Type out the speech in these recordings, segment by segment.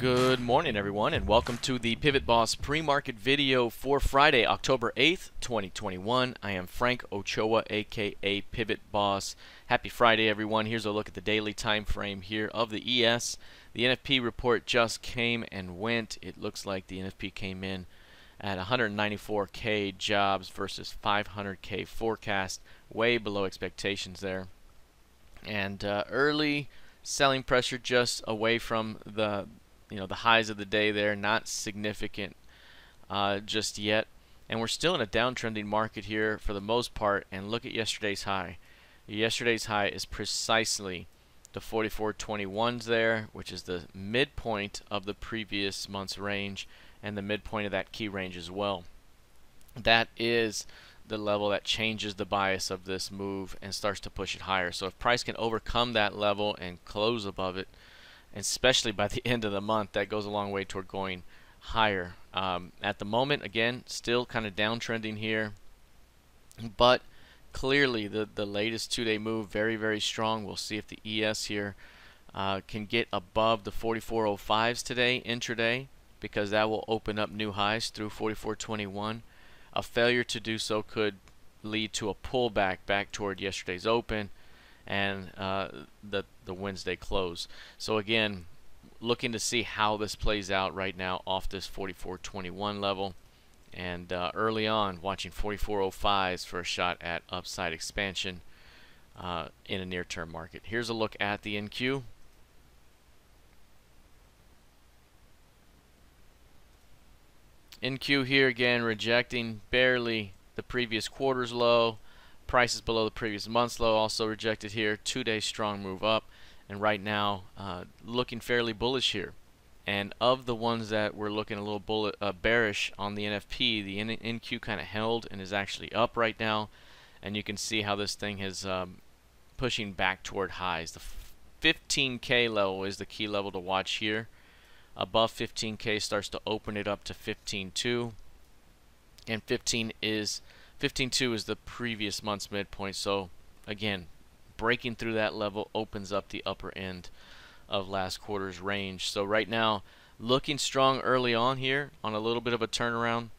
Good morning, everyone, and welcome to the PivotBoss pre-market video for Friday, October 8th, 2021. I am Frank Ochoa, aka PivotBoss. Happy Friday, everyone. Here's a look at the daily time frame here of the ES. The Nfp report just came and went. It looks like the Nfp came in at 194K jobs versus 500K forecast, way below expectations there. And early selling pressure just away from the highs of the day there, not significant just yet. And we're still in a downtrending market here for the most part. And look at yesterday's high. Yesterday's high is precisely the 44.21s there, which is the midpoint of the previous month's range and the midpoint of that key range as well. That is the level that changes the bias of this move and starts to push it higher. So if price can overcome that level and close above it, especially by the end of the month, that goes a long way toward going higher. At the moment, again, still kind of downtrending here, but clearly the latest two-day move very, very strong. We'll see if the ES here can get above the 44.05s today intraday, because that will open up new highs through 44.21. A failure to do so could lead to a pullback back toward yesterday's open and the Wednesday close. So again, looking to see how this plays out right now off this 44.21 level, and early on watching 44.05s for a shot at upside expansion in a near-term market. Here's a look at the NQ. NQ here again rejecting barely the previous quarter's low. Prices below the previous month's low, also rejected here. 2-day strong move up, and right now looking fairly bullish here. And of the ones that were looking a little bearish on the NFP, the NQ kind of held and is actually up right now. And you can see how this thing is pushing back toward highs. The 15K level is the key level to watch here. Above 15K starts to open it up to 15.2, and 15.2 is the previous month's midpoint. So again, breaking through that level opens up the upper end of last quarter's range. So right now, looking strong early on here on a little bit of a turnaround.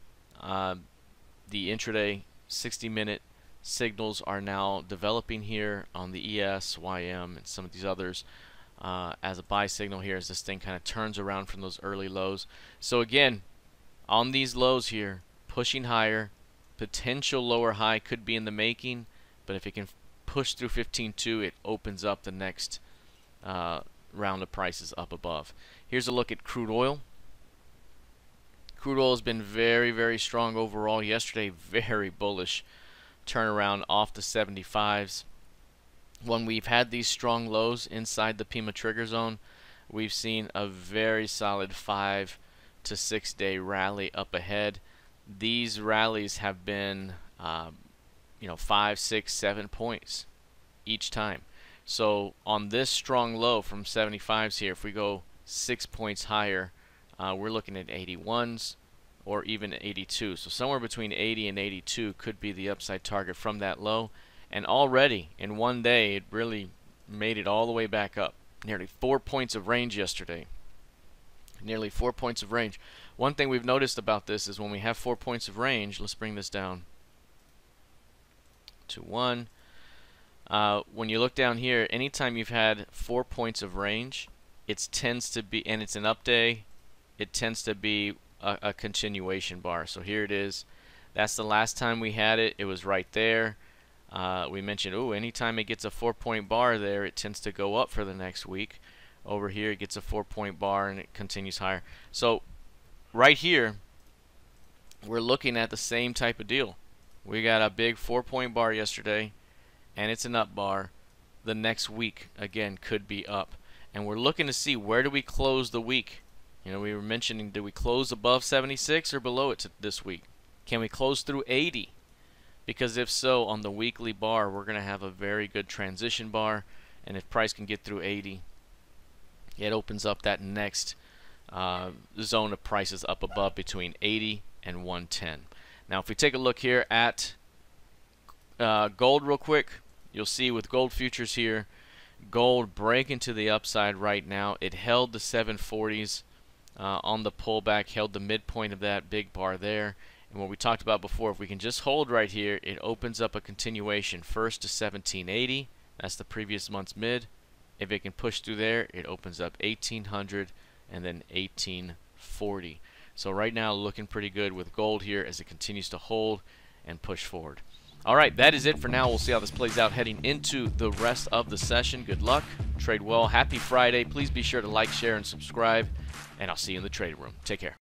The intraday 60-minute signals are now developing here on the ES, YM, and some of these others as a buy signal here as this thing kind of turns around from those early lows. So again, on these lows here, pushing higher. Potential lower high could be in the making, but if it can push through 15.2, it opens up the next round of prices up above. Here's a look at crude oil. Crude oil has been very, very strong overall. Yesterday, very bullish turnaround off the 75s. When we've had these strong lows inside the Pima trigger zone, we've seen a very solid 5 to 6 day rally up ahead. These rallies have been 5, 6, 7 points each time. So on this strong low from 75s here, if we go 6 points higher, we're looking at 81s or even 82. So somewhere between 80 and 82 could be the upside target from that low. And already in one day, it really made it all the way back up. Nearly 4 points of range yesterday. Nearly 4 points of range. One thing we've noticed about this is when we have 4 points of range, let's bring this down to 1. When you look down here, anytime you've had 4 points of range, it tends to be, and it's an up day, it tends to be a continuation bar. So here it is. That's the last time we had it. It was right there. We mentioned, anytime it gets a 4-point bar there, it tends to go up for the next week. Over here, it gets a 4-point bar and it continues higher. So right here, we're looking at the same type of deal. We got a big 4-point bar yesterday, and it's an up bar. The next week, again, could be up. And we're looking to see, where do we close the week? We were mentioning, do we close above 76 or below it this week? Can we close through 80? Because if so, on the weekly bar, we're going to have a very good transition bar. And if price can get through 80, it opens up that next zone of prices up above between 80 and 110. Now, if we take a look here at gold real quick, you'll see with gold futures here, gold breaking to the upside right now. It held the 740s on the pullback, held the midpoint of that big bar there. And what we talked about before, if we can just hold right here, it opens up a continuation first to 1780. That's the previous month's mid. If it can push through there, it opens up 1800 and then 1840. So right now looking pretty good with gold here as it continues to hold and push forward. All right, that is it for now. We'll see how this plays out heading into the rest of the session. Good luck. Trade well. Happy Friday. Please be sure to like, share, and subscribe. And I'll see you in the trading room. Take care.